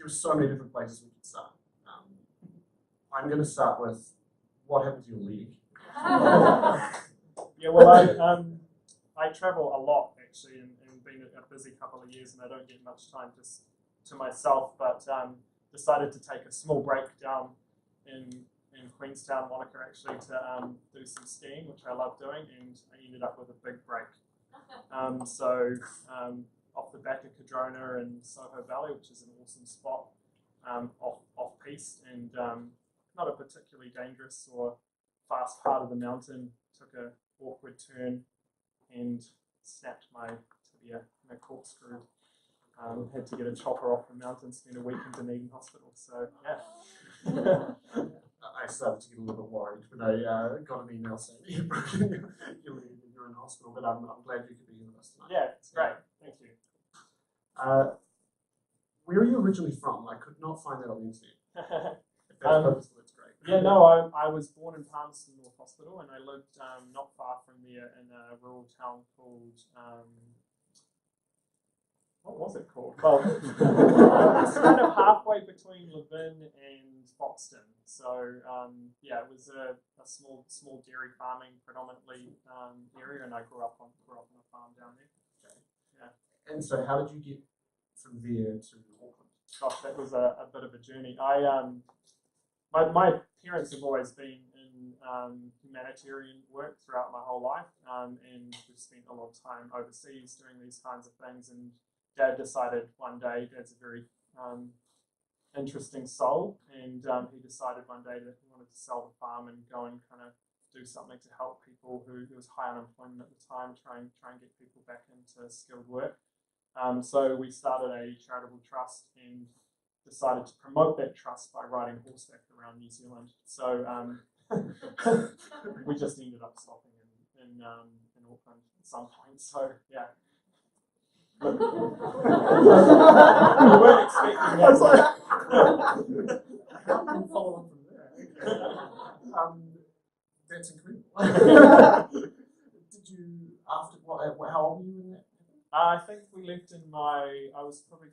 there are so many different places we could start. I'm going to start with what happened to your leg. Yeah, well, I travel a lot actually, and been a busy couple of years, and I don't get much time to myself. But decided to take a small break down in Queenstown, Wanaka, actually, to do some skiing, which I love doing, and I ended up with a big break. So off the back of Cardrona and Soho Valley, which is an awesome spot, off-piste, and not a particularly dangerous or fast part of the mountain. Took a awkward turn and snapped my tibia in a corkscrew. Had to get a chopper off the mountain, spend a week in Dunedin Hospital. So yeah. I started to get a little bit worried when I got an email saying you're in hospital, but I'm glad you could be here with us tonight. Yeah, it's great. Thank you. Where are you originally from? I could not find that on the internet. If that's purposeful, that's great. Yeah, no, I was born in Palmerston North Hospital, and I lived not far from there in a rural town called, what was it called? Well, it's kind of halfway between Levin and Foxton. So yeah, it was a small dairy farming predominantly area, and I grew up on a farm down there. Okay. Yeah. And so, how did you get from there to Auckland? Gosh, that was a bit of a journey. My parents have always been in humanitarian work throughout my whole life, and we've spent a lot of time overseas doing these kinds of things. And Dad decided one day, Dad's a very interesting soul, and he decided one day that he wanted to sell the farm and go and kind of do something to help people who was high unemployment at the time, try and get people back into skilled work. So we started a charitable trust and decided to promote that trust by riding horseback around New Zealand. So we just ended up stopping in Auckland at some point. So yeah. You weren't expecting that. How can you follow on from there? That's incredible. Did you, after what, how old were you in that? I think we left I was probably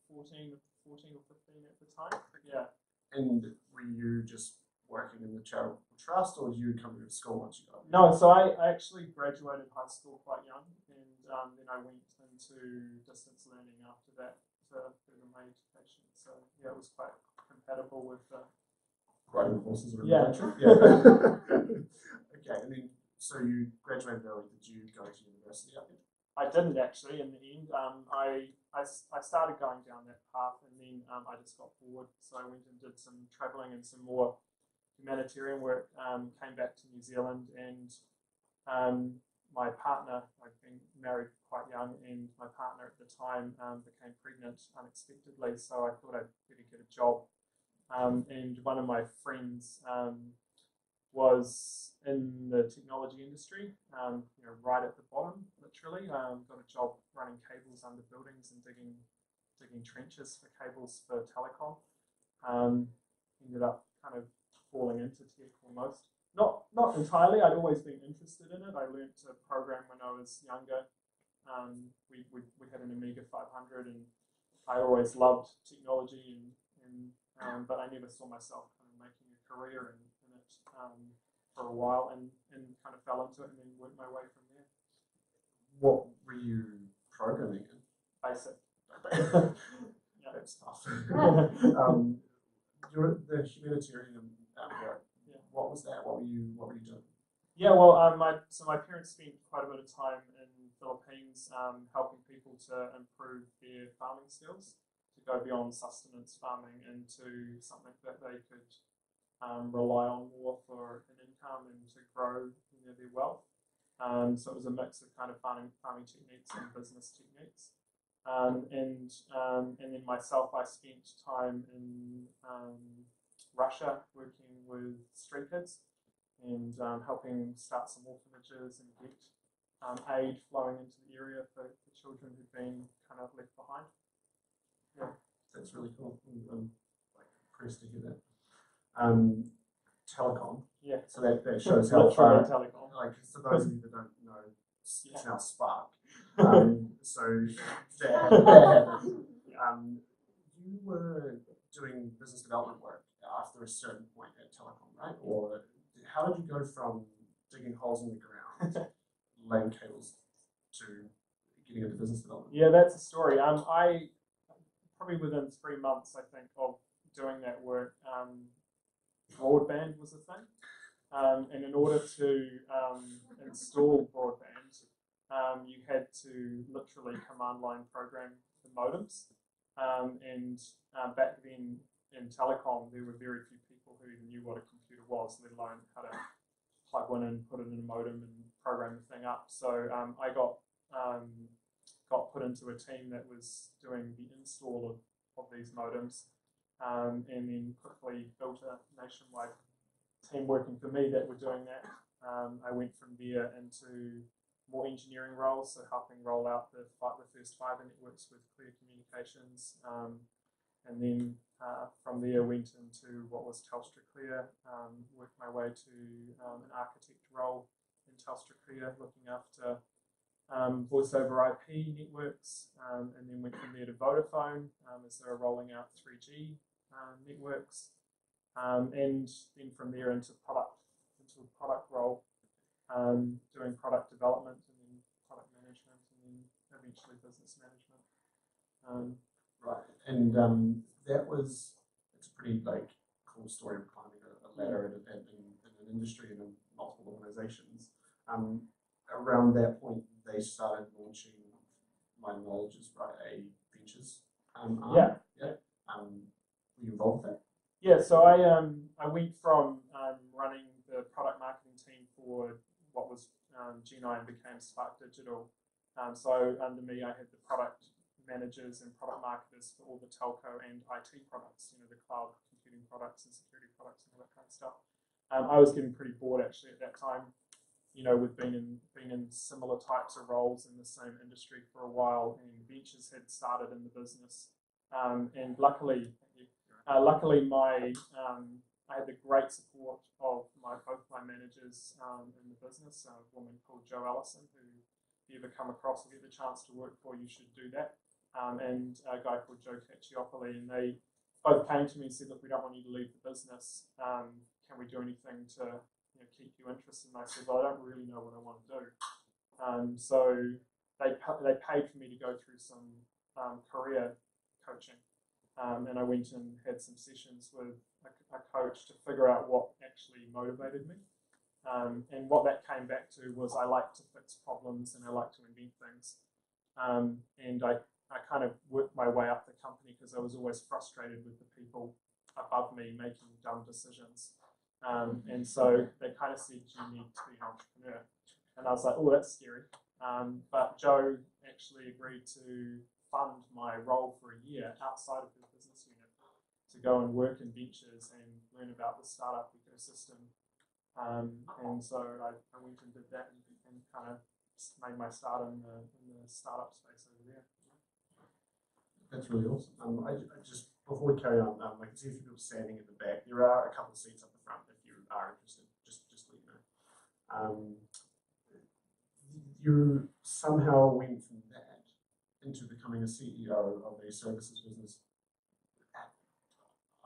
14 or 15 at the time. Yeah. And were you just working in the charitable trust, or did you come to school once you got? No, so I actually graduated high school quite young, and then I went into distance learning after that to further my education. So yeah, it was quite compatible with riding horses around yeah. the country. Yeah. Okay, and then so you graduated early. Did you go to university up there? I didn't actually in the end. I started going down that path, and then I just got bored, so I went and did some travelling and some more humanitarian work. Came back to New Zealand, and my partner, I'd been married quite young, and my partner at the time became pregnant unexpectedly, so I thought I'd better get a job. And one of my friends was in the technology industry, right at the bottom, literally. Got a job running cables under buildings and digging trenches for cables for telecom. Ended up kind of falling into tech almost. Not entirely. I'd always been interested in it. I learned to program when I was younger. We had an Amiga 500, and I always loved technology, but I never saw myself kind of making a career in it for a while, and kind of fell into it, and then worked my way from there. What were you programming in? Basic. Yeah, that's tough. You're the humanitarian work. Yeah. What was that? What were you doing? Yeah, well, my parents spent quite a bit of time in the Philippines helping people to improve their farming skills, to go beyond sustenance farming into something that they could rely on more for an income and to grow their wealth. So it was a mix of kind of farming techniques and business techniques. And then myself, I spent time in Russia working with street kids and helping start some orphanages and get aid flowing into the area for children who've been kind of left behind. Yeah, that's really cool. I'm impressed to hear that. Telecom. Yeah. So that shows how far. Telecom. Like for those of you that don't know, it's now Spark. So that happened. you were doing business development work after a certain point at Telecom, right? Or how did you go from digging holes in the ground, laying cables, to getting into business development? Yeah, that's a story. I probably within 3 months, I think, of doing that work, broadband was a thing. And in order to install broadband, you had to literally command line program the modems. And back then in telecom, there were very few people who even knew what a computer was, let alone how to plug one in, put it in a modem, and program the thing up. So I got put into a team that was doing the install of these modems, and then quickly built a nationwide team working for me that were doing that. I went from there into more engineering roles, so helping roll out the first fibre networks with Clear Communications, and then from there went into what was Telstra Clear, worked my way to an architect role in Telstra Clear, looking after voice over IP networks, and then went from there to Vodafone as they were rolling out 3G networks, and then from there into a product role, doing product development and then product management and then eventually business management. Right, and it's a pretty cool story of climbing a ladder in an industry and in multiple organizations. Around that point, they started launching, my knowledge is right, a ventures arm. Yeah. Were you involved with that? Yeah, so I went from running the product marketing team for what was G9 became Spark Digital. So under me, I had the product managers and product marketers for all the telco and IT products, the cloud computing products and security products and all that kind of stuff. I was getting pretty bored actually at that time. We'd been in similar types of roles in the same industry for a while, and ventures had started in the business. And luckily, I had the great support of both my managers in the business, a woman called Jo Ellison, who, if you ever come across or get the chance to work for, you should do that, and a guy called Joe Cacciopoli, and they both came to me and said, look, we don't want you to leave the business. Can we do anything to keep you interested? And I said, well, I don't really know what I want to do. So they paid for me to go through some career coaching. And I went and had some sessions with a coach to figure out what actually motivated me. And what that came back to was I like to fix problems and I like to invent things. And I kind of worked my way up the company because I was always frustrated with the people above me making dumb decisions. And so they kind of said, you need to be an entrepreneur. And I was like, oh, that's scary. But Joe actually agreed to fund my role for a year outside of the business unit to go and work in ventures and learn about the startup ecosystem. And so I went and did that and kind of made my start in the startup space over there. That's really awesome. I just, before we carry on, I can see a few people standing in the back. There are a couple of seats up the front if you are interested, just let you know. You somehow went from that into becoming a CEO of a services business.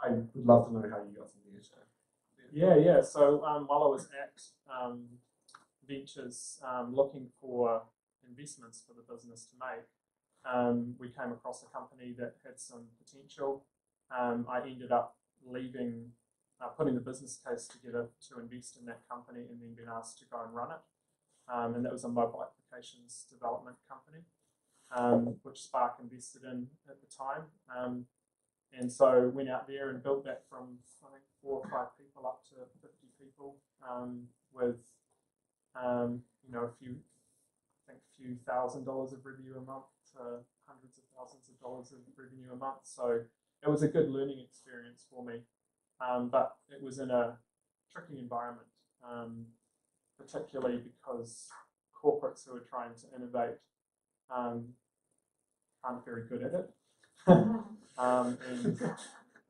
I would love to know how you got from there to Yeah. So while I was at Ventures looking for investments for the business to make, we came across a company that had some potential. I ended up leaving, putting the business case together to invest in that company and then being asked to go and run it. And that was a mobile applications development company, which Spark invested in at the time. And so went out there and built that from, I think, 4 or 5 people up to 50 people, with a few $1,000s of revenue a month to hundreds of thousands of dollars of revenue a month. So it was a good learning experience for me, but it was in a tricky environment, particularly because corporates who are trying to innovate aren't very good at it. And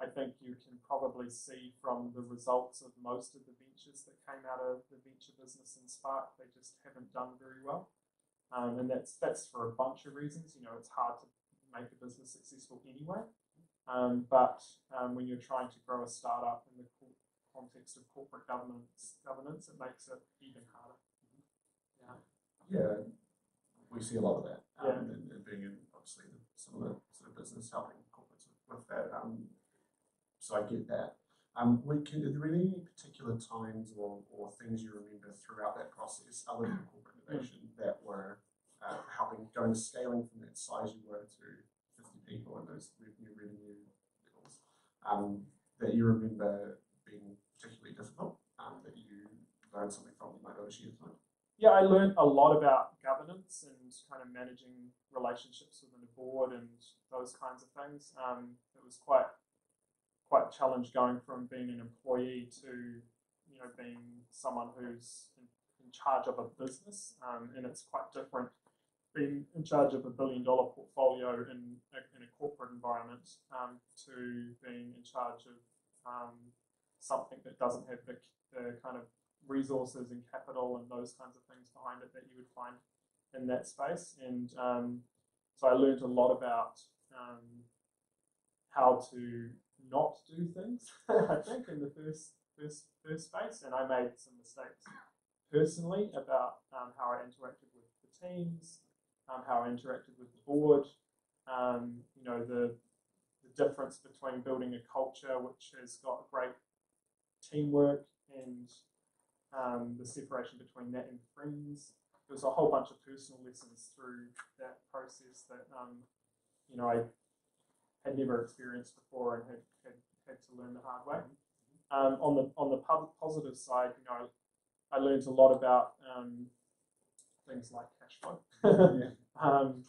I think you can probably see from the results of most of the ventures that came out of the venture business in Spark, they just haven't done very well. And that's for a bunch of reasons. It's hard to make a business successful anyway. But when you're trying to grow a startup in the context of corporate governance, it makes it even harder. Yeah, we see a lot of that. Yeah. And being in obviously the similar sort of business, helping corporates with that. So I get that. Are there any particular times or things you remember throughout that process, other than corporate innovation, that were helping, scaling from that size you were to 50 people and those revenue levels, that you remember being particularly difficult, that you learned something from, you might overshare tonight? Yeah, I learned a lot about governance and kind of managing relationships within a board and those kinds of things. It was quite challenge going from being an employee to being someone who's in charge of a business, and it's quite different being in charge of $1 billion portfolio in a corporate environment to being in charge of something that doesn't have the kind of resources and capital and those kinds of things behind it that you would find in that space. And so I learned a lot about how to not do things, I think, in the first space, and I made some mistakes personally about how I interacted with the teams, how I interacted with the board, the difference between building a culture which has got great teamwork and the separation between that and friends. There was a whole bunch of personal lessons through that process that I had never experienced before and had to learn the hard way. On the positive side, I learned a lot about things like cash flow.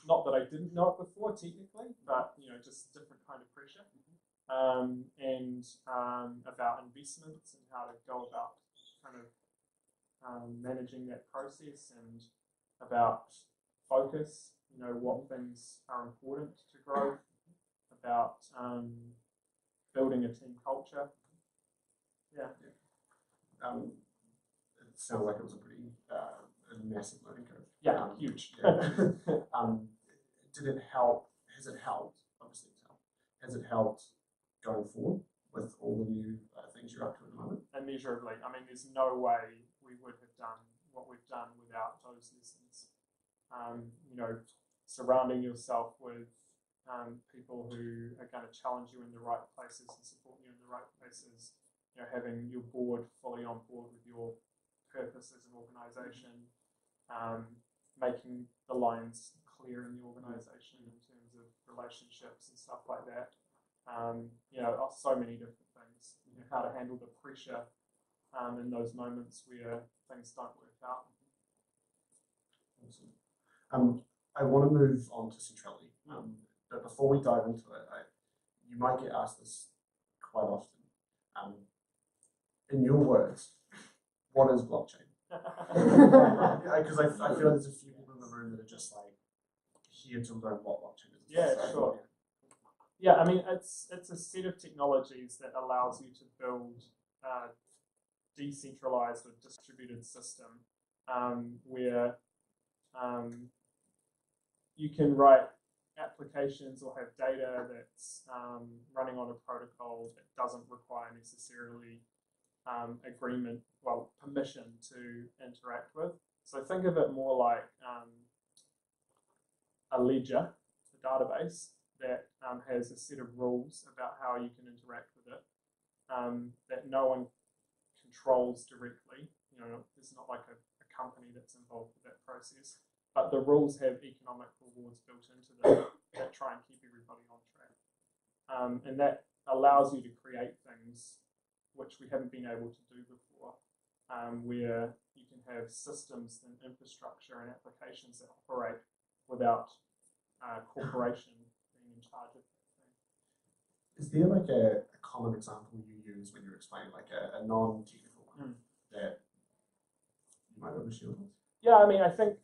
Not that I didn't know it before technically, but just different kind of pressure, and about investments and how to go about kind of managing that process, and about focus. What things are important to growth, about building a team culture. Yeah. It sounds like it was a pretty a massive learning curve. Yeah, huge. Yeah. Did it help? Has it helped? Obviously, it's helped. Has it helped going forward with all the new things you're up to at the moment? Immeasurably. I mean, there's no way we would have done what we've done without those lessons. Surrounding yourself with people who are going to challenge you in the right places and support you in the right places. Having your board fully on board with your purpose as an organisation, making the lines clear in the organisation in terms of relationships and stuff like that. So many different things. How to handle the pressure in those moments where things don't work out. Awesome. I want to move on to Centrality, but before we dive into it, you might get asked this quite often. In your words, what is blockchain? Because I feel like there's a few people in the room that are just like here to learn what blockchain is. Yeah, sure. Yeah, I mean, it's a set of technologies that allows you to build a decentralized or distributed system where you can write applications or have data that's running on a protocol that doesn't require necessarily permission to interact with. So think of it more like a ledger, a database that has a set of rules about how you can interact with it, that no one controls directly. It's not like a company that's involved with that process, but the rules have economic rewards built into them that try and keep everybody on track. And that allows you to create things which we haven't been able to do before, where you can have systems and infrastructure and applications that operate without corporation being in charge of that thing. Is there like a common example you use when you're explaining like a non-technical one that you might overshare with us? Yeah, I mean, I think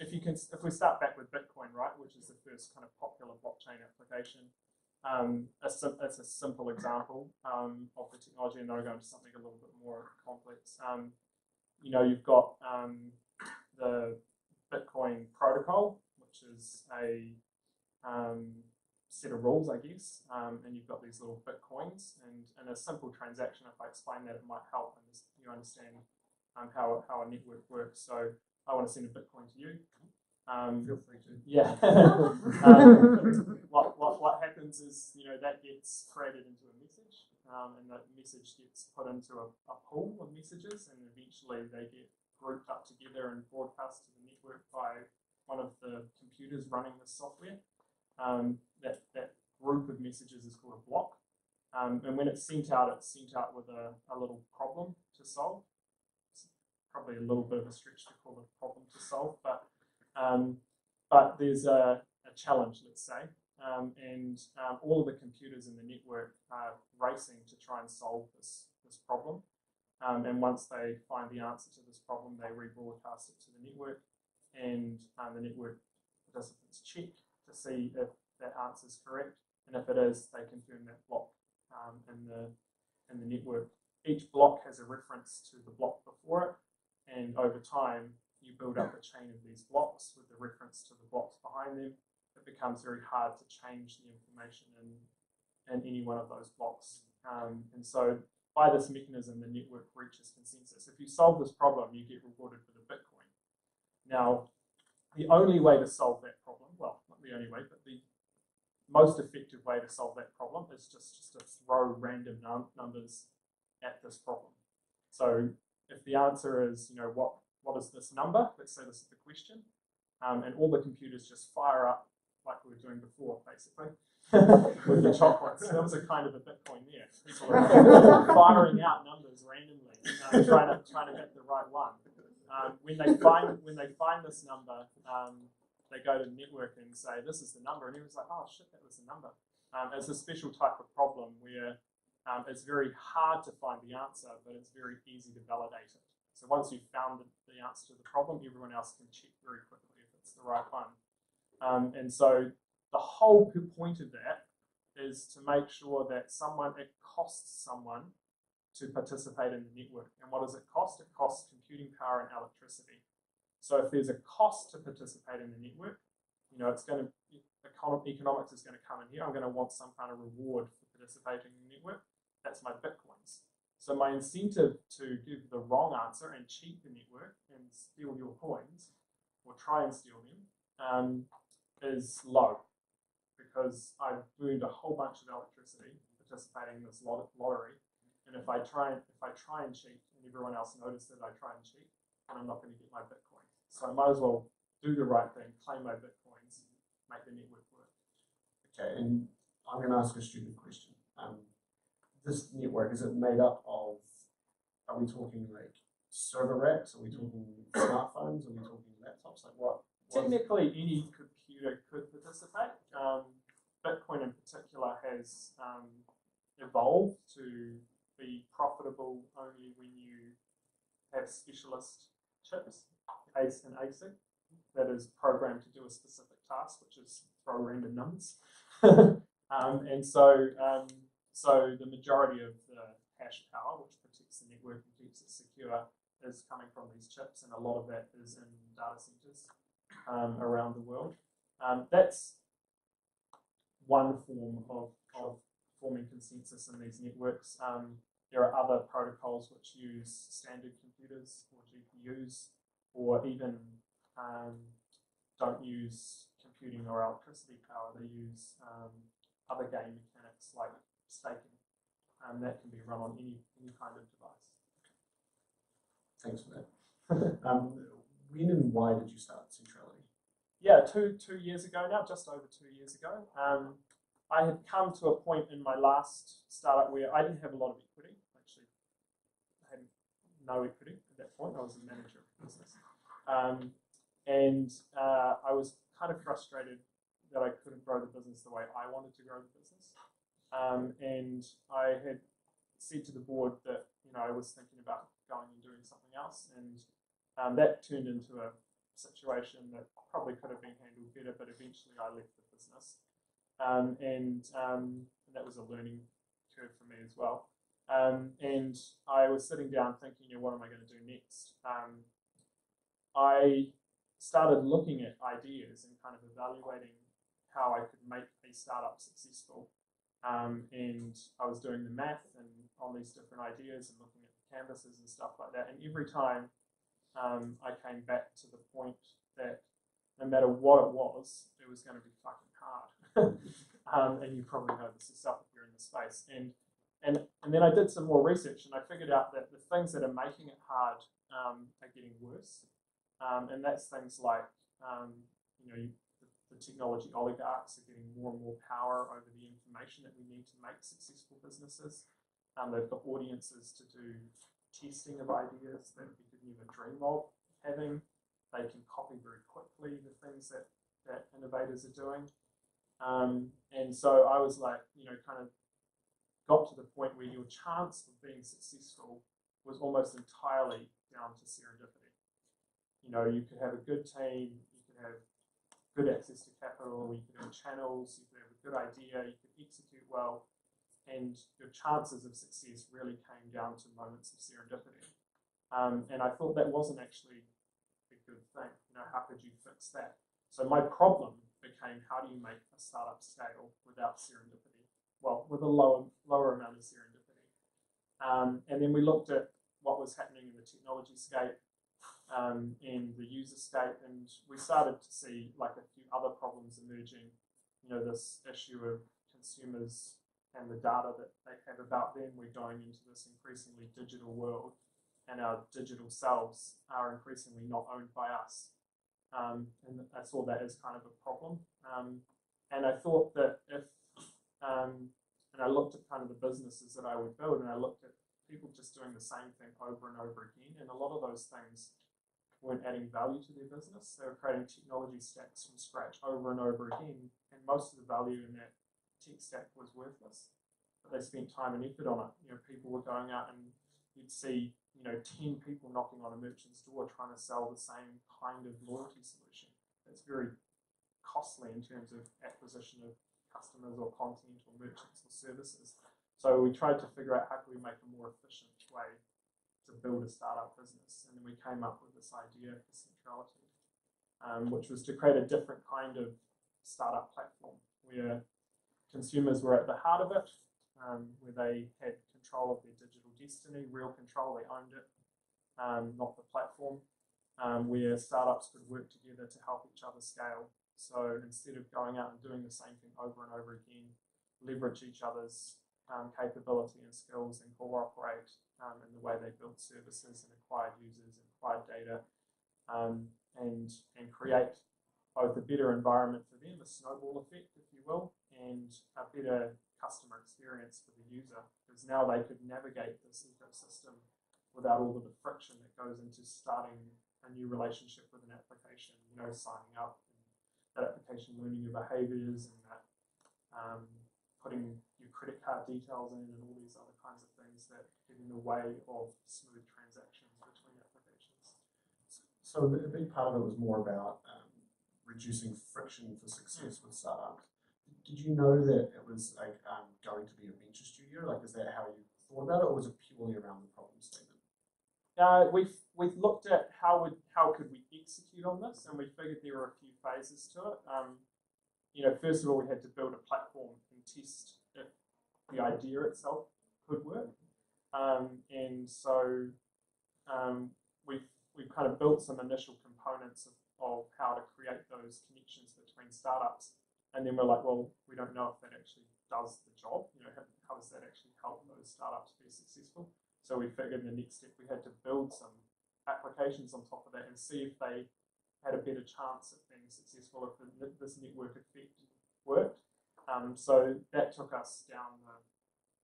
if we start back with Bitcoin, right, which is the first kind of popular blockchain application, it's a simple example of the technology, and then I'll go into something a little bit more complex. You've got the Bitcoin protocol, which is a set of rules, I guess, and you've got these little bitcoins, and in a simple transaction, if I explain that, it might help you understand how a network works. So I want to send a bitcoin to you. Feel free to. Yeah. What happens is, that gets created into a message, and that message gets put into a pool of messages, and eventually they get grouped up together and broadcast to the network by one of the computers running the software. That group of messages is called a block, and when it's sent out with a little problem to solve. It's probably a little bit of a stretch to call it a problem to solve, but there's a challenge, let's say, and all of the computers in the network are racing to try and solve this problem. And once they find the answer to this problem, they rebroadcast it to the network, and the network participants check to see if that answer is correct, and if it is, they confirm that block in the network. Each block has a reference to the block before it, and over time you build up a chain of these blocks with the reference to the blocks behind them. It becomes very hard to change the information in any one of those blocks, and so by this mechanism, the network reaches consensus. If you solve this problem, you get rewarded with a Bitcoin. Now, the only way to solve that problem, well, not the only way, but the most effective way to solve that problem is just to throw random numbers at this problem. So if the answer is, what is this number? Let's say this is the question, and all the computers just fire up like we were doing before, basically, with the chocolates. There was a kind of a Bitcoin there. People are firing out numbers randomly, trying to hit the right one. When they find this number, they go to the network and say, this is the number, and everyone's like, oh shit, that was the number. It's a special type of problem where it's very hard to find the answer, but it's very easy to validate it. So once you've found the answer to the problem, everyone else can check very quickly if it's the right one. And so the whole point of that is to make sure that it costs someone to participate in the network. And what does it cost? It costs computing power and electricity. So if there's a cost to participate in the network, it's going to, economics is going to come in here. I'm going to want some kind of reward for participating in the network. That's my Bitcoins. So my incentive to give the wrong answer and cheat the network and steal your coins, or try and steal them, is low, because I've burned a whole bunch of electricity participating in this lottery. And if I try and cheat, and everyone else notices that I try and cheat, then I'm not going to get my Bitcoin. So I might as well do the right thing, claim my Bitcoins, make the network work. Okay, and I'm going to ask a stupid question. This network, is it made up of, are we talking like server racks? Are we talking smartphones? Are we talking laptops? Like what? Technically, any computer could participate. Bitcoin in particular has evolved to be profitable only when you have specialist chips, ACE and ASIC, that is programmed to do a specific task, which is throw random numbers. And so the majority of the hash power, which protects the network and keeps it secure, is coming from these chips, and a lot of that is in data centers around the world. That's one form of forming consensus in these networks. There are other protocols which use standard computers or GPUs, or even don't use computing or electricity power. They use other game mechanics like staking, that can be run on any kind of device. Thanks for that. When and why did you start Centrality? Yeah, two years ago now, just over 2 years ago. I had come to a point in my last startup where I didn't have a lot of equity. Actually, I had no equity at that point. I was a manager of the business. And I was kind of frustrated that I couldn't grow the business the way I wanted to grow the business. And I had said to the board that I was thinking about going and doing something else, and that turned into a situation that probably could have been handled better, but eventually I left the business. And that was a learning curve for me as well. And I was sitting down thinking, what am I going to do next? I started looking at ideas and kind of evaluating how I could make a startup successful. And I was doing the math and on these different ideas and looking at the canvases and stuff like that. And every time I came back to the point that no matter what it was going to be fucking hard. And you probably know this yourself if you're in the space. And then I did some more research and I figured out that the things that are making it hard are getting worse. And that's things like, the technology oligarchs are getting more and more power over the information that we need to make successful businesses. They've got audiences to do testing of ideas that we could never dream of having. They can copy very quickly the things that innovators are doing. And so I was like, kind of got to the point where your chance of being successful was almost entirely down to serendipity. You could have a good team, you could have good access to capital, you could have channels, you could have a good idea, you could execute well, and your chances of success really came down to moments of serendipity. And I thought that wasn't actually a good thing. How could you fix that? So my problem became, how do you make a startup scale without serendipity? Well, with a lower amount of serendipity. And then we looked at what was happening in the technology scape, in the user state, and we started to see like a few other problems emerging. This issue of consumers and the data that they have about them. We're going into this increasingly digital world, and our digital selves are increasingly not owned by us. And I saw that as kind of a problem. And I thought that if, and I looked at kind of the businesses that I would build, and I looked at people just doing the same thing over and over again, and a lot of those things weren't adding value to their business. They were creating technology stacks from scratch over and over again, and most of the value in that tech stack was worthless. But they spent time and effort on it. People were going out and you'd see, 10 people knocking on a merchant's door trying to sell the same kind of loyalty solution. It's very costly in terms of acquisition of customers or content or merchants or services. So we tried to figure out how can we make a more efficient way to build a startup business. And then we came up with this idea for Centrality, which was to create a different kind of startup platform where consumers were at the heart of it, where they had control of their digital destiny, real control, they owned it, not the platform, where startups could work together to help each other scale. So instead of going out and doing the same thing over and over again, leverage each other's capability and skills and cooperate in the way they built services and acquired users and acquired data, and create both a better environment for them, a snowball effect, if you will, and a better customer experience for the user, because now they could navigate this ecosystem without all of the friction that goes into starting a new relationship with an application, signing up, and that application learning your behaviors, and that putting your credit card details in, and all these other kinds of things that get in the way of smooth transactions between applications. So a big part of it was more about reducing friction for success with startups. Did you know that it was like going to be a venture studio? Like, is that how you thought about it, or was it purely around the problem statement? We've looked at how could we execute on this, and we figured there were a few phases to it. First of all, we had to build a platform and test if the idea itself could work, and so we've kind of built some initial components of how to create those connections between startups. And then we're like, well, we don't know if that actually does the job. How does that actually help those startups be successful? So we figured in the next step we had to build some applications on top of that and see if they had a better chance at being successful, if this network effect worked. So that took us down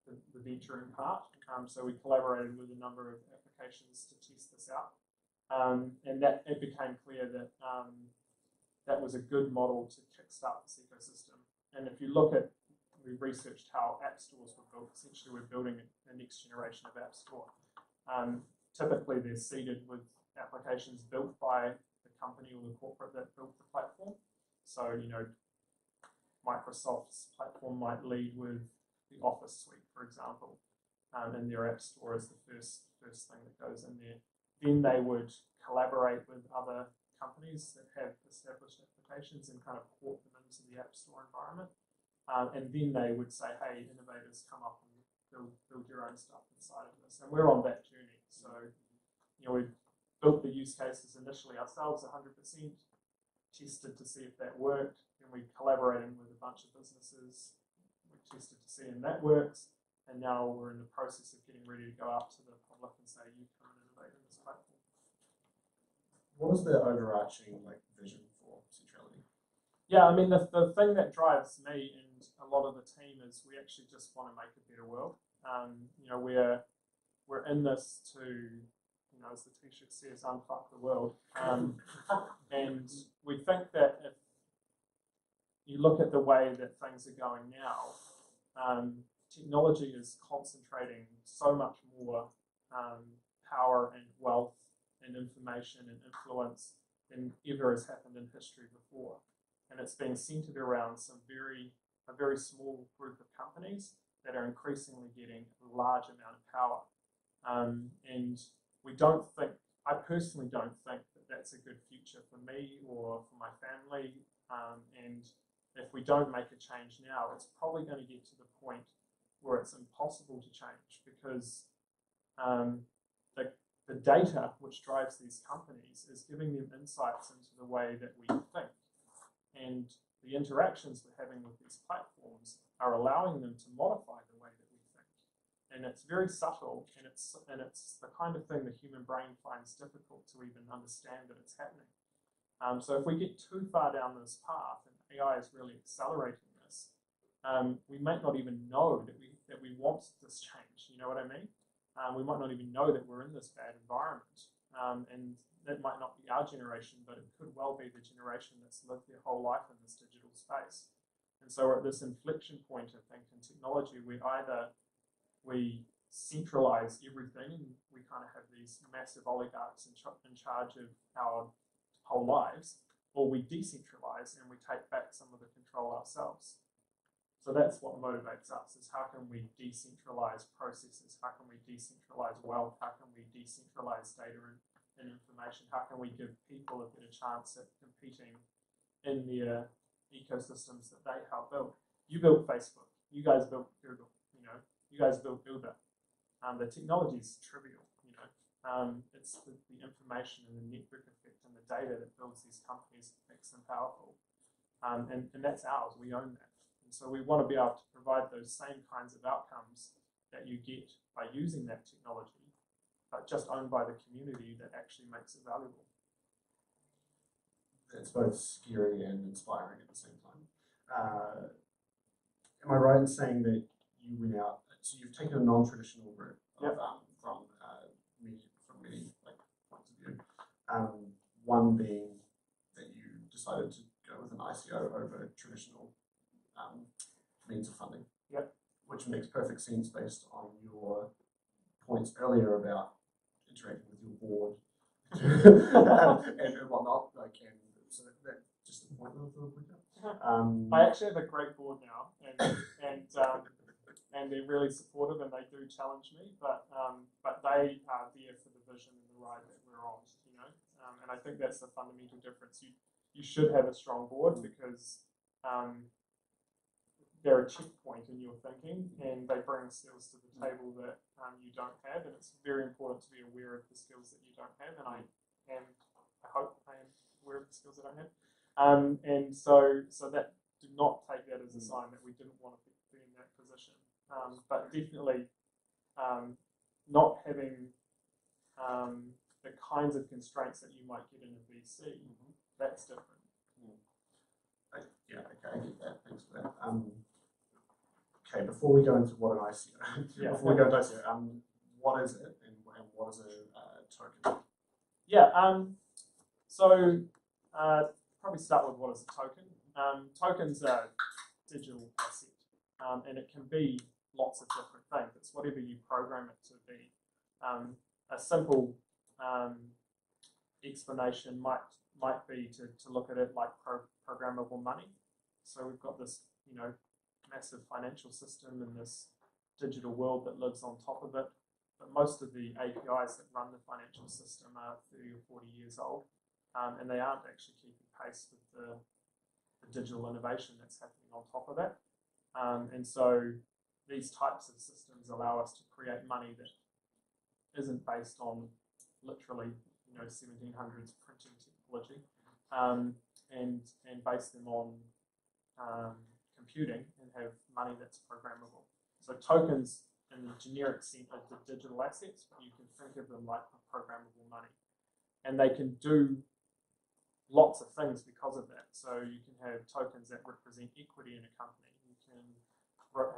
the venturing part. So we collaborated with a number of applications to test this out. And that it became clear that that was a good model to kickstart this ecosystem. And if you look at, we researched how app stores were built. Essentially, we're building the next generation of app store. Typically, they're seeded with applications built by the company or the corporate that built the platform. So, Microsoft's platform might lead with the Office suite, for example, and their app store is the first thing that goes in there. Then they would collaborate with other companies that have established applications and kind of port them into the the App Store environment. And then they would say, hey, innovators, come up and build your own stuff inside of this. And we're on that journey. So, we built the use cases initially ourselves 100%, tested to see if that worked, and we collaborated with a bunch of businesses. We tested to see if that works, and now we're in the process of getting ready to go out to the public and say, you come and innovate in this platform. What is the overarching vision for Centrality? Yeah, I mean, the thing that drives me and a lot of the team is we actually just want to make a better world. We're in this to, as the t-shirt says, unfuck the world. And we think that if you look at the way that things are going now, technology is concentrating so much more power and wealth and information and influence than ever has happened in history before. And it's being centered around a very small group of companies that are increasingly getting a large amount of power. And I personally don't think that that's a good future for me or for my family. And if we don't make a change now, it's probably going to get to the point where it's impossible to change, because the data which drives these companies is giving them insights into the way that we think. And the interactions we're having with these platforms are allowing them to modify the way that we think. And it's very subtle, and it's the kind of thing the human brain finds difficult to even understand that it's happening. So if we get too far down this path, and AI is really accelerating this, we might not even know that we want this change. You know what I mean? We might not even know that we're in this bad environment. And that might not be our generation, but it could well be the generation that's lived their whole life in this digital space. And so we're at this inflection point, I think, in technology where either we centralize everything, and we kind of have these massive oligarchs in charge of our whole lives, or we decentralize and we take back some of the control ourselves. So that's what motivates us, is how can we decentralize processes, how can we decentralize wealth, how can we decentralize data and information, how can we give people a better chance at competing in their ecosystems that they help build. You built Facebook, you guys built Google, you guys built Uber. The technology is trivial, it's the information and the network effect and the data that builds these companies, makes them powerful. And that's ours, we own that. And so we want to be able to provide those same kinds of outcomes that you get by using that technology, but just owned by the community that actually makes it valuable. It's both scary and inspiring at the same time. Am I right in saying that you went out, so you've taken a non-traditional route of, from many points of view. One being that you decided to go with an ICO over traditional means of funding. Yep. Which makes perfect sense based on your points earlier about interacting with your board and whatnot. So that just the point of the I actually have a great board now, and they're really supportive, and they do challenge me, but they are there for the vision and the ride that we're on, and I think that's the fundamental difference. You should have a strong board, because they're a checkpoint in your thinking, and they bring skills to the table that you don't have, and it's very important to be aware of the skills that you don't have, and I hope I am aware of the skills that I have. And so that, do not take that as a sign that we didn't want to be in that position. But definitely not having the kinds of constraints that you might get in a VC, that's different. Yeah, okay, I get that. Thanks for that. Okay, before we go into what an ICO, what is it, and what is a token? Yeah. So probably start with what is a token. Tokens are digital asset, and it can be lots of different things. It's whatever you program it to be. A simple explanation might be to look at it like programmable money. So we've got this, massive financial system and this digital world that lives on top of it. But most of the APIs that run the financial system are 30 or 40 years old, and they aren't actually keeping pace with the the digital innovation that's happening on top of that. And so these types of systems allow us to create money that isn't based on literally, 1700s printing technology, and base them on computing and have money that's programmable. So tokens, in the generic sense, are the digital assets, but you can think of them like programmable money, and they can do lots of things because of that. So you can have tokens that represent equity in a company. You can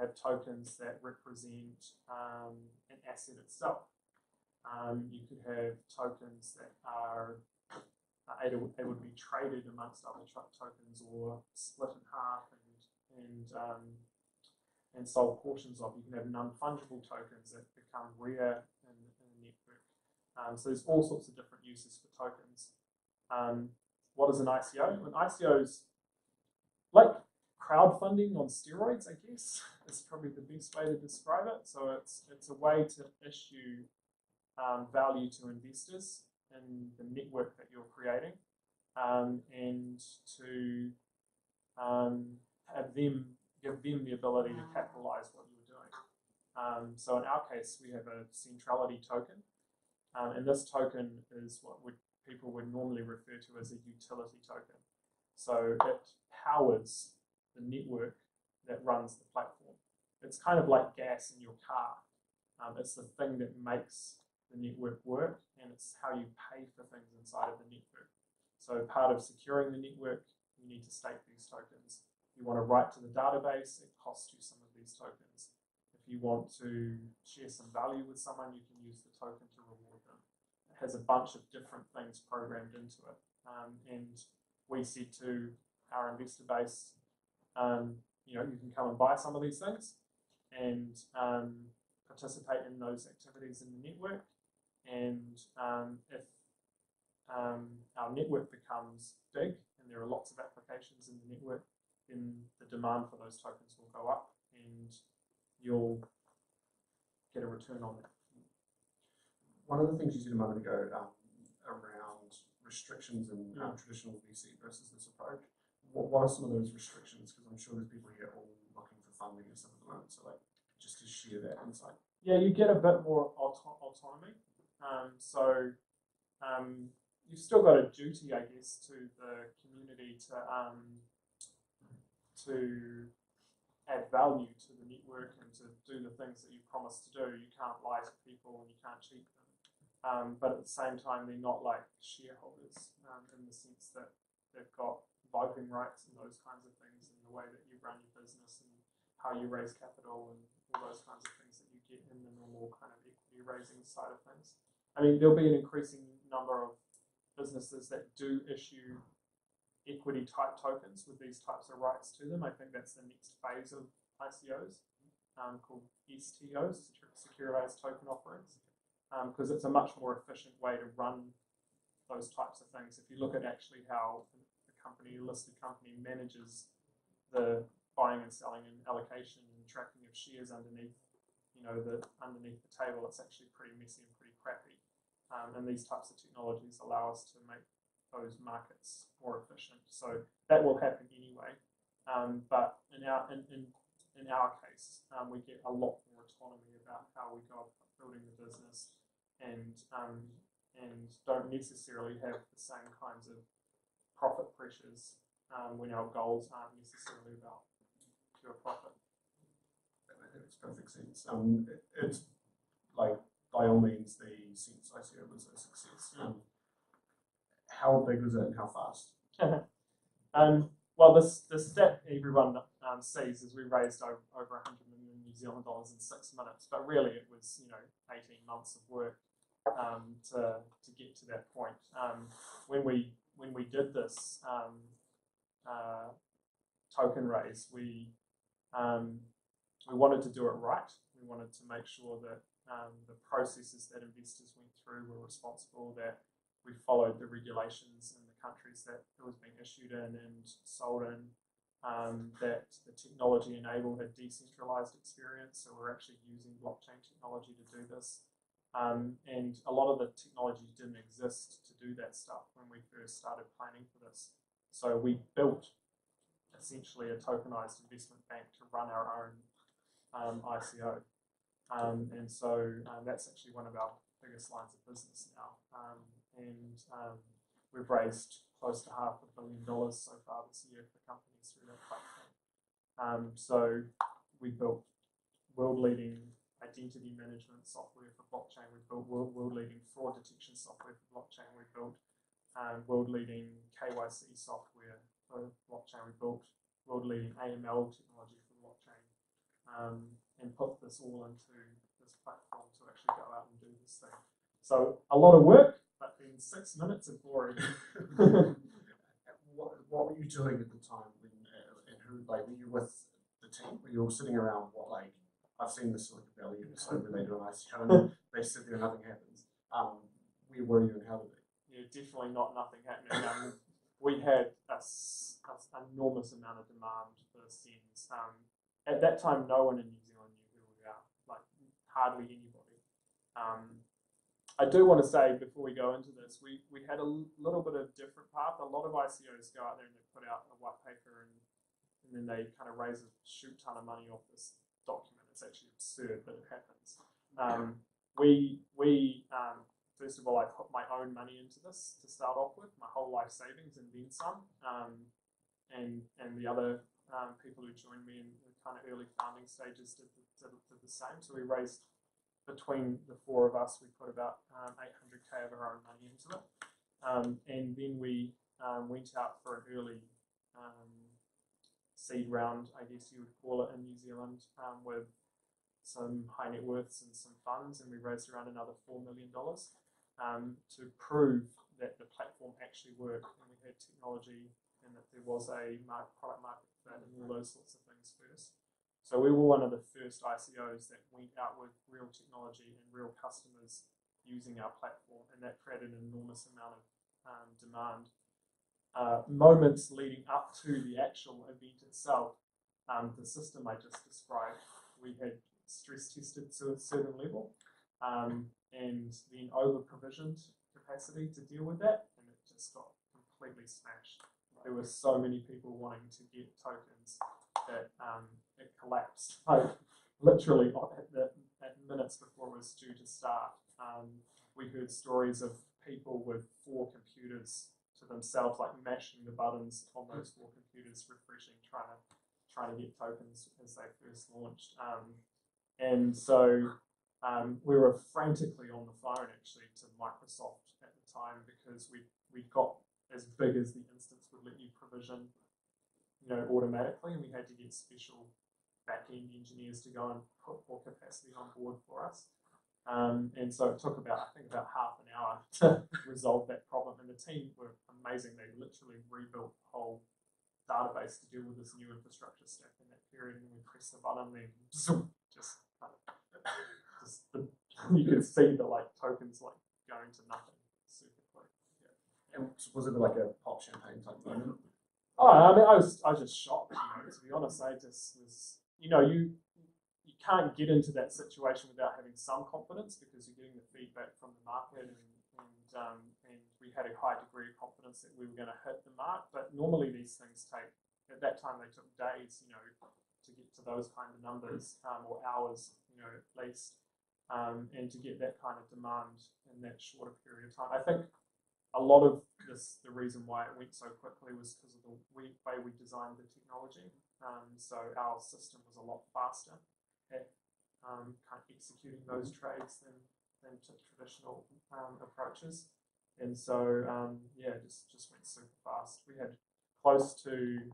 have tokens that represent an asset itself. You could have tokens that are able to be traded amongst other tokens or split in half and sold portions of. You can have non-fungible tokens that become rare in a network. So there's all sorts of different uses for tokens. What is an ICO? An ICO is like crowdfunding on steroids, I guess, is probably the best way to describe it. So it's a way to issue value to investors in the network that you're creating, and to give them the ability to capitalize what you're doing. So in our case, we have a Centrality token, and this token is what people would normally refer to as a utility token. So it powers the network that runs the platform. It's kind of like gas in your car. It's the thing that makes the network work, and it's how you pay for things inside of the network. So part of securing the network, you need to stake these tokens. You want to write to the database, it costs you some of these tokens. If you want to share some value with someone, you can use the token to reward them. It has a bunch of different things programmed into it. And we said to our investor base, you can come and buy some of these things and participate in those activities in the network. And if our network becomes big and there are lots of applications in the network, then the demand for those tokens will go up and you'll get a return on that. One of the things you said a moment ago around restrictions in traditional VC versus this approach, what are some of those restrictions? Because I'm sure there's people here all looking for funding and stuff at the moment, so just to share that insight. Yeah, you get a bit more autonomy. You've still got a duty, I guess, to the community to add value to the network and to do the things that you promised to do. You can't lie to people and you can't cheat them. But at the same time, they're not like shareholders in the sense that they've got voting rights and those kinds of things in the way that you run your business and how you raise capital and all those kinds of things that you get in the normal kind of equity raising side of things. I mean, there'll be an increasing number of businesses that do issue equity type tokens with these types of rights to them. I think that's the next phase of ICOs, called STOs, securitized token offerings, because it's a much more efficient way to run those types of things. If you look at actually how a listed company manages the buying and selling and allocation and tracking of shares underneath the table, it's actually pretty messy and pretty crappy. And these types of technologies allow us to make those markets more efficient. So that will happen anyway. But in our case, we get a lot more autonomy about how we go about building the business, and don't necessarily have the same kinds of profit pressures when our goals aren't necessarily about pure profit. That makes perfect sense. It's like, by all means, the Sense ICO was a success. How big was it and how fast? Well, the stat everyone sees is we raised over 100 million New Zealand dollars in 6 minutes, but really it was 18 months of work to get to that point. When we did this token raise, we wanted to do it right. We wanted to make sure that the processes that investors went through were responsible, that we followed the regulations in the countries that it was being issued in and sold in, that the technology enabled a decentralized experience, so we're actually using blockchain technology to do this. And a lot of the technology didn't exist to do that stuff when we first started planning for this. So we built essentially a tokenized investment bank to run our own ICO. And so that's actually one of our biggest lines of business now. We've raised close to $500 million so far this year for companies through that platform. So we built world-leading identity management software for blockchain. We built world-leading fraud detection software for blockchain. We built world-leading KYC software for blockchain. We built world-leading AML technology for blockchain, and put this all into this platform to actually go out and do this thing. So a lot of work, but in 6 minutes of boring. What were you doing at the time? And who, like, were you with the team? Were you all sitting around? What, like, I've seen the Silicon Valley episode where they do an ICO and they sit there and nothing happens. Where were you and how did it? Yeah, definitely nothing happening. We had an enormous amount of demand for SINs. At that time, no one in New Zealand knew who we are, like hardly anybody. I do want to say before we go into this, we had a little bit of different path. A lot of ICOs go out there and they put out a white paper and then they kind of raise a shoot ton of money off this document. It's actually absurd, but it happens. First of all, I put my own money into this to start off with, my whole life savings and then some. And the other people who joined me in the kind of early founding stages did the same. So we raised, between the four of us, we put about 800K of our own money into it. And then we went out for an early seed round, I guess you would call it, in New Zealand, with some high net worths and some funds, and we raised around another $4 million to prove that the platform actually worked and we had technology and that there was a product market fit and all those sorts of things first. So we were one of the first ICOs that went out with real technology and real customers using our platform, and that created an enormous amount of demand. Moments leading up to the actual event itself, the system I just described, we had stress tested to a certain level, and then over-provisioned capacity to deal with that, and it just got completely smashed. There were so many people wanting to get tokens that it collapsed. Like, literally at minutes before it was due to start, we heard stories of people with 4 computers to themselves, like mashing the buttons on those 4 computers, refreshing, trying to get tokens as they first launched. And so we were frantically on the phone actually to Microsoft at the time, because we got as big as the instance would let you provision, automatically, and we had to get special back-end engineers to go and put more capacity on board for us. And so it took about half an hour to resolve that problem, and the team were amazing. They literally rebuilt the whole database to deal with this new infrastructure stack in that period, and we pressed the button, and you could see the tokens going to nothing super quick. Yeah. And was it like a pop champagne type moment? Oh, I mean, I was just shocked. To be honest, I just was. You can't get into that situation without having some confidence, because you're getting the feedback from the market, and we had a high degree of confidence that we were going to hit the mark. But normally these things take, at that time they took days, to get to those kind of numbers, or hours, at least, and to get that kind of demand in that shorter period of time. I think a lot of this, the reason why it went so quickly, was because of the way we designed the technology. So our system was a lot faster at kind of executing those trades than traditional approaches. And so just went super fast. We had close to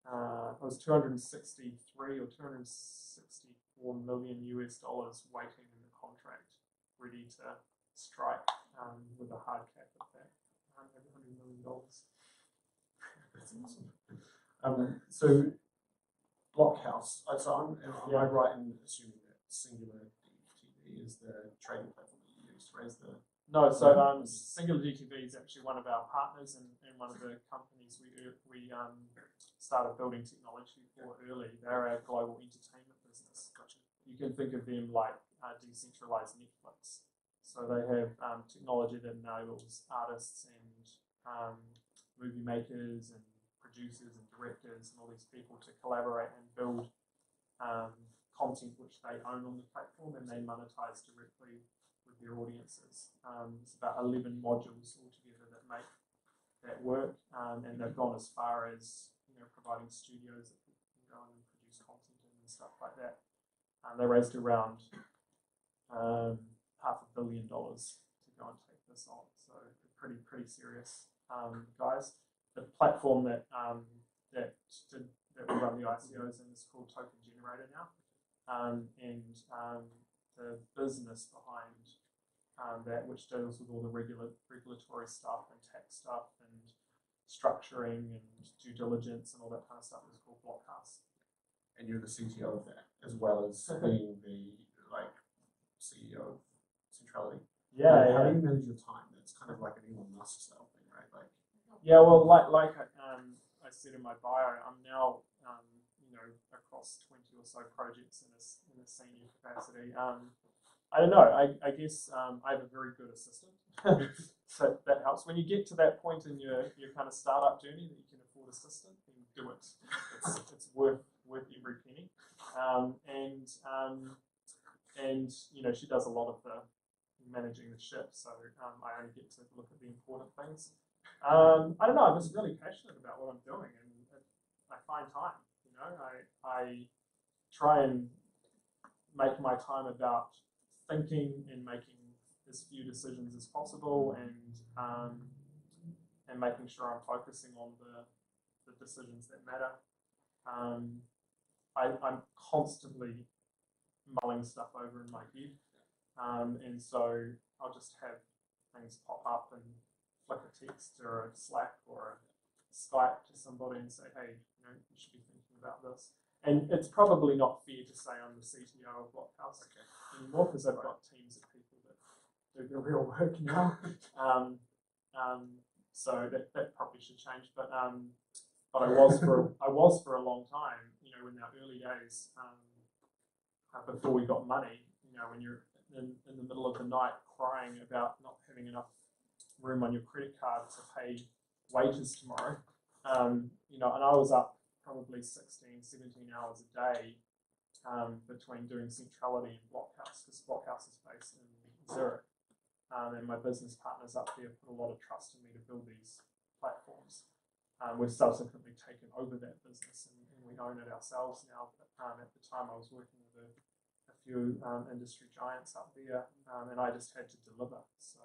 it was 263 or 264 million US dollars waiting in the contract, ready to strike, with a hard cap of that $100 million. That's awesome. So Blockhaus. So am I right in assuming that SingularDTV is the trading platform that you use to raise the? No, so SingularDTV is actually one of our partners and one of the companies we started building technology for early. They're a global entertainment business. You can think of them like decentralised Netflix. So they have technology that enables artists and movie makers and producers and directors and all these people to collaborate and build content which they own on the platform, and they monetize directly with their audiences. It's about 11 modules altogether that make that work, and they've gone as far as providing studios that people can go and produce content in and stuff like that. They raised around $500 million to go and take this on, so pretty serious guys. The platform that we run the ICOs in is called Token Generator now, and the business behind that, which deals with all the regulatory stuff and tax stuff and structuring and due diligence and all that kind of stuff, is called Blockhaus. And you're the CTO of that, as well as being the CEO of Centrality. Yeah. How do you manage your time? That's kind of like an Elon Musk style thing, right? Yeah, well, like I said in my bio, I'm now across 20 or so projects in a senior capacity. I don't know. I guess I have a very good assistant, so that helps. When you get to that point in your kind of startup journey that you can afford assistant, then do it. It's worth every penny. And she does a lot of the managing the ship, so I only get to look at the important things. I don't know. I'm just really passionate about what I'm doing, and I find time. I try and make my time about thinking and making as few decisions as possible, and making sure I'm focusing on the decisions that matter. I'm constantly mulling stuff over in my head, and so I'll just have things pop up and flick a text or a Slack or a Skype to somebody and say, hey, you should be thinking about this. And it's probably not fair to say I'm the CTO of Blockhaus anymore, because I've got teams of people that do the real work now. So that probably should change. But I was for a long time. In our early days, before we got money. When you're in the middle of the night crying about not having enough room on your credit card to pay wages tomorrow, and I was up probably 16, 17 hours a day between doing Centrality and Blockhaus, because Blockhaus is based in Zurich, and my business partners up there put a lot of trust in me to build these platforms. We've subsequently taken over that business, and we own it ourselves now. But at the time, I was working with a few industry giants up there, and I just had to deliver. So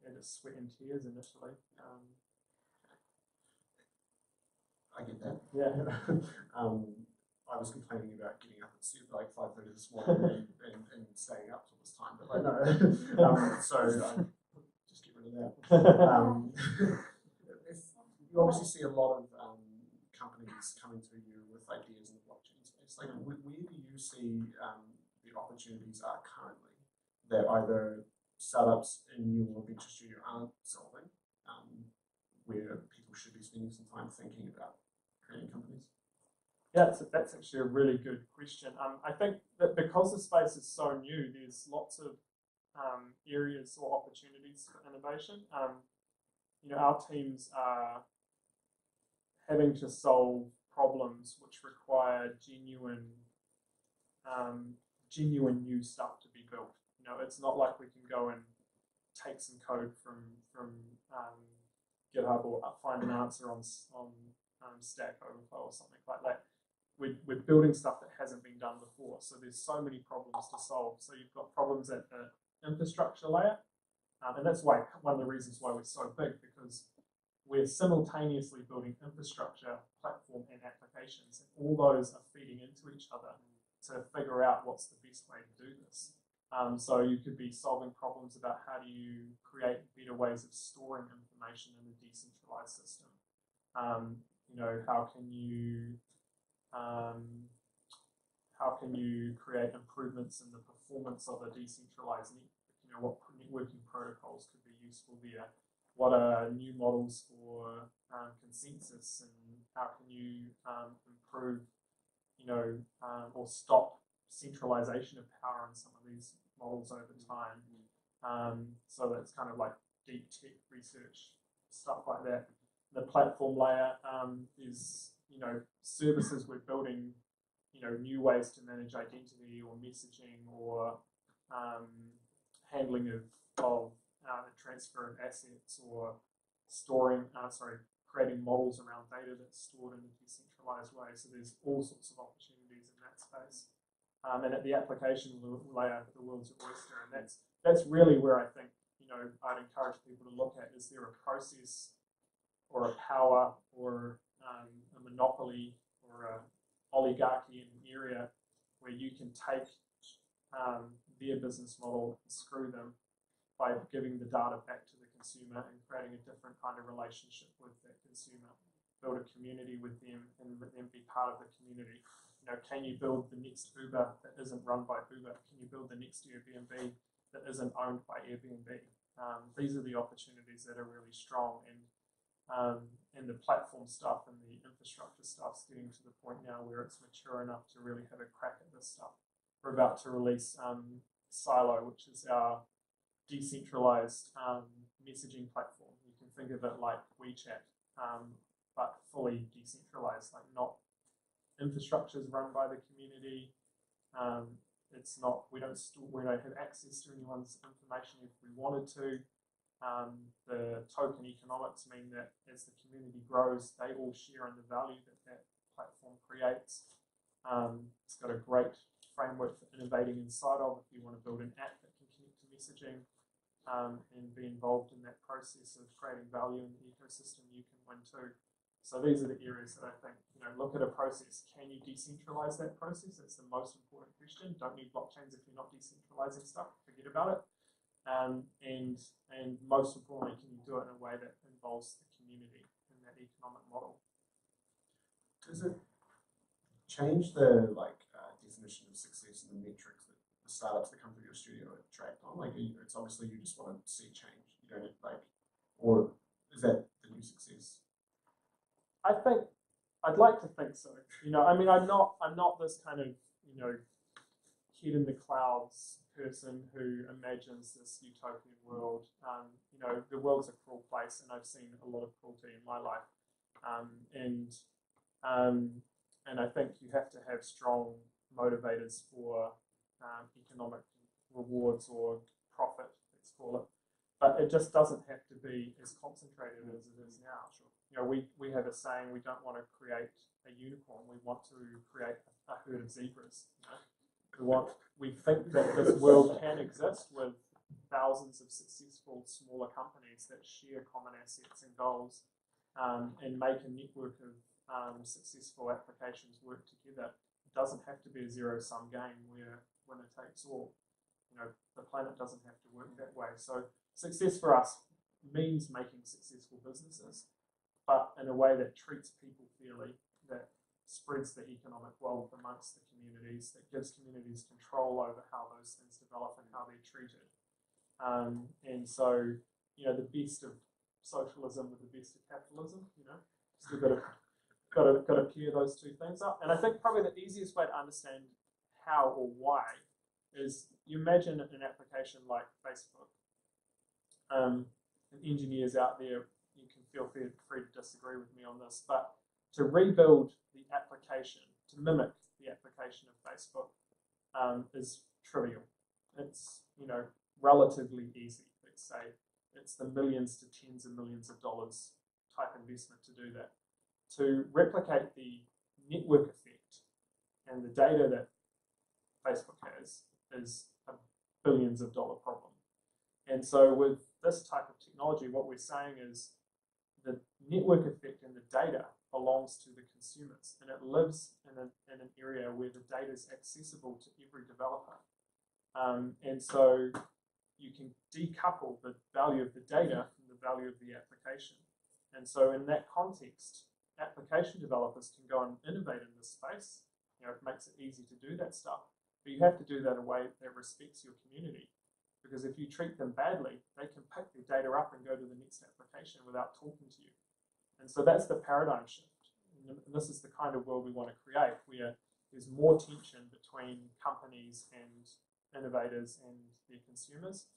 yeah, just sweat and tears initially. I get that. Yeah. I was complaining about getting up at 5:30 this morning and staying up till this time, but no. So just get rid of that. You obviously see a lot of companies coming to you with ideas in the blockchain space. Where do you see the opportunities are currently that either startups in your venture studio aren't solving, where people should be spending some time thinking about creating companies? Yeah, that's actually a really good question. I think that because the space is so new, there's lots of areas or opportunities for innovation. Our teams are having to solve problems which require genuine new stuff to be built. It's not like we can go and take some code from GitHub or find an answer on Stack Overflow or something like that. We're building stuff that hasn't been done before, so there's so many problems to solve. So you've got problems at the infrastructure layer, and that's why one of the reasons why we're so big, because we're simultaneously building infrastructure, platform, and applications, and all those are feeding into each other to figure out what's the best way to do this. So you could be solving problems about how do you create better ways of storing information in a decentralized system. How can you create improvements in the performance of a decentralized network? What networking protocols could be useful there? What are new models for consensus, and how can you improve, or stop centralization of power in some of these models over time? So that's kind of like deep tech research, stuff like that. the platform layer is, services we're building, new ways to manage identity or messaging or handling of transfer of assets or creating models around data that's stored in a decentralized way. So there's all sorts of opportunities in that space. And at the application layer, the world's oyster, and that's really where I think, I'd encourage people to look at, is there a process or a power or a monopoly or a oligarchy in an area where you can take their business model and screw them by giving the data back to the consumer and creating a different kind of relationship with that consumer, build a community with them and let them be part of the community. Can you build the next Uber that isn't run by Uber? Can you build the next Airbnb that isn't owned by Airbnb? These are the opportunities that are really strong, and the platform stuff and the infrastructure stuff's getting to the point now where it's mature enough to really have a crack at this stuff. We're about to release Silo, which is our decentralized messaging platform. You can think of it like WeChat, but fully decentralized, like not infrastructures run by the community. It's not, we don't have access to anyone's information if we wanted to. The token economics mean that as the community grows, they all share in the value that platform creates. It's got a great framework for innovating inside of. If you want to build an app that can connect to messaging and be involved in that process of creating value in the ecosystem, you can win too. So these are the areas that I think, look at a process. Can you decentralize that process? That's the most important question. Don't need blockchains if you're not decentralizing stuff. Forget about it. And most importantly, can you do it in a way that involves the community in that economic model? Does it change the definition of success and the metrics that the startups that come through your studio are tracked on? It's obviously you just want to see change. You don't or is that the new success? I think I'd like to think so. I'm not this kind of head in the clouds person who imagines this utopian world. The world's a cruel place, and I've seen a lot of cruelty in my life. And I think you have to have strong motivators for economic rewards or profit, let's call it. But it just doesn't have to be as concentrated as it is now. We have a saying: we don't want to create a unicorn. We want to create a herd of zebras. We think that this world can exist with thousands of successful smaller companies that share common assets and goals, and make a network of successful applications work together. It doesn't have to be a zero-sum game where winner takes all. The planet doesn't have to work that way. So success for us means making successful businesses, but in a way that treats people fairly, that spreads the economic wealth amongst the communities, that gives communities control over how those things develop and how they're treated. And so, the best of socialism with the best of capitalism, still got to pair those two things up. And I think probably the easiest way to understand how or why is you imagine an application like Facebook. And engineers out there, you can feel free to disagree with me on this, but to rebuild the application, to mimic the application of Facebook, is trivial. It's relatively easy. Let's say it's the millions to tens of millions of dollars type investment to do that. To replicate the network effect and the data that Facebook has is a billions of dollar problem. And so with this type of technology, what we're saying is the network effect and the data belongs to the consumers, and it lives in an area where the data is accessible to every developer. And so you can decouple the value of the data from the value of the application. And so in that context, application developers can go and innovate in this space. It makes it easy to do that stuff, but you have to do that in a way that respects your community. Because if you treat them badly, they can pick their data up and go to the next application without talking to you. And so that's the paradigm shift. And this is the kind of world we want to create, where there's more tension between companies and innovators and their consumers.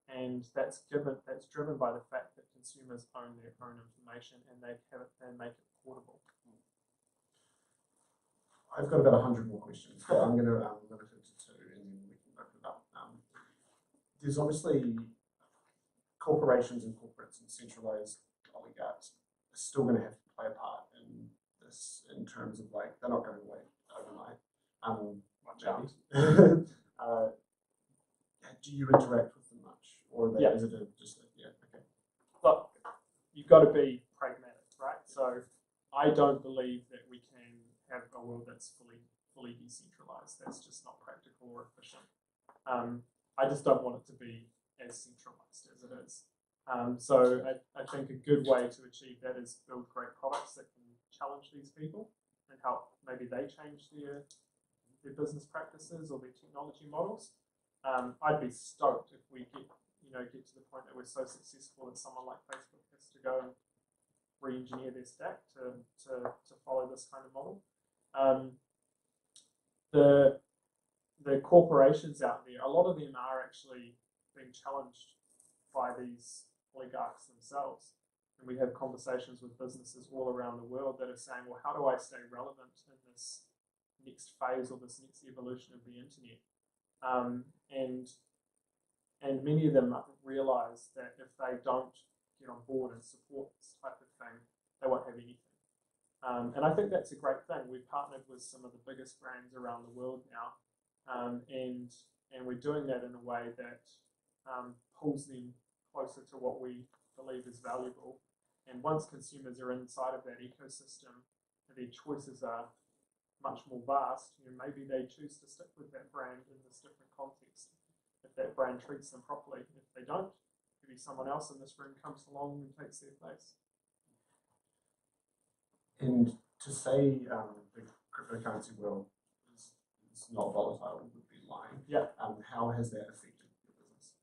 And that's driven by the fact that consumers own their own information and they have it and make it portable. I've got about 100 more questions, but I'm going to limit it to 2 and then we can open it up. There's obviously corporations and corporates and centralized oligarchs are still going to have to play a part in this in terms of like, they're not going away overnight. Watch out. Do you interact with them much? Or Yeah. is it just like, yeah, okay. Look, you've got to be pragmatic, right? So I don't believe that we can have a world that's fully decentralized. That's just not practical or efficient. I just don't want it to be as centralized as it is. So I think a good way to achieve that is build great products that can challenge these people and help maybe they change their business practices or their technology models. I'd be stoked if we get to the point that we're so successful that someone like Facebook has to go and re-engineer their stack to follow this kind of model. The corporations out there, a lot of them are actually being challenged by these oligarchs themselves. And we have conversations with businesses all around the world that are saying, well, how do I stay relevant in this next phase or this next evolution of the internet? And many of them realize that if they don't get on board and support this type of thing, they won't have anything. And I think that's a great thing. We've partnered with some of the biggest brands around the world now, and we're doing that in a way that pulls them closer to what we believe is valuable. And once consumers are inside of that ecosystem, their choices are much more vast. Maybe they choose to stick with that brand in this different context if that brand treats them properly. If they don't, maybe someone else in this room comes along and takes their place. And to say the cryptocurrency world is not volatile would be lying. Yeah. How has that affected your business?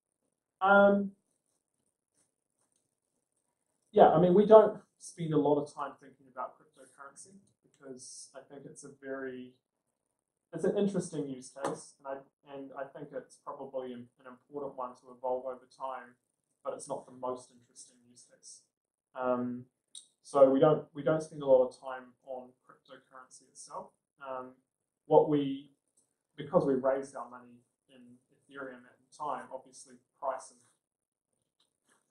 Yeah, I mean, we don't spend a lot of time thinking about cryptocurrency because I think it's an interesting use case, and I think it's probably an important one to evolve over time, but it's not the most interesting use case. So we don't spend a lot of time on cryptocurrency itself. Because we raised our money in Ethereum at the time, obviously price of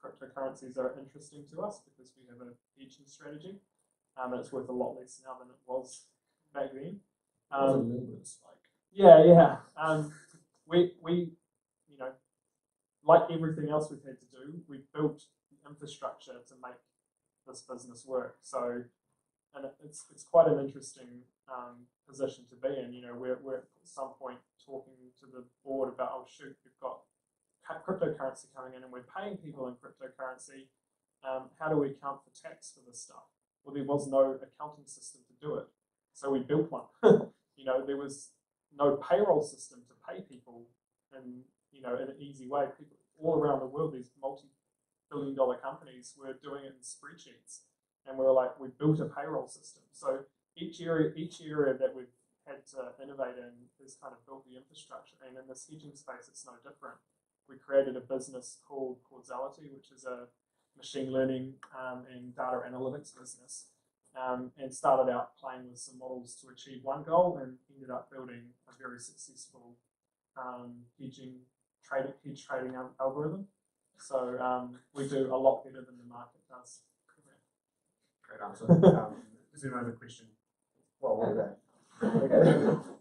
cryptocurrencies are interesting to us because we have a hedging strategy, and it's worth a lot less now than it was back then. It was a little bit of a spike. Yeah. We like everything else we've had to do, we built infrastructure to make this business work. So, and it's quite an interesting position to be in. We're at some point talking to the board about, oh shoot, we've got cryptocurrency coming in and we're paying people in cryptocurrency. How do we account for tax for this stuff? Well, there was no accounting system to do it, so we built one. There was no payroll system to pay people in an easy way. People all around the world, these multi-billion-dollar companies were doing it in spreadsheets, and we built a payroll system. So each area that we've had to innovate in has kind of built the infrastructure. And in this hedging space, it's no different. We created a business called Centrality, which is a machine learning and data analytics business, and started out playing with some models to achieve one goal, and ended up building a very successful hedge trading algorithm. So we do a lot better than the market does. Great answer. Is there another question? Well, what about that? Okay.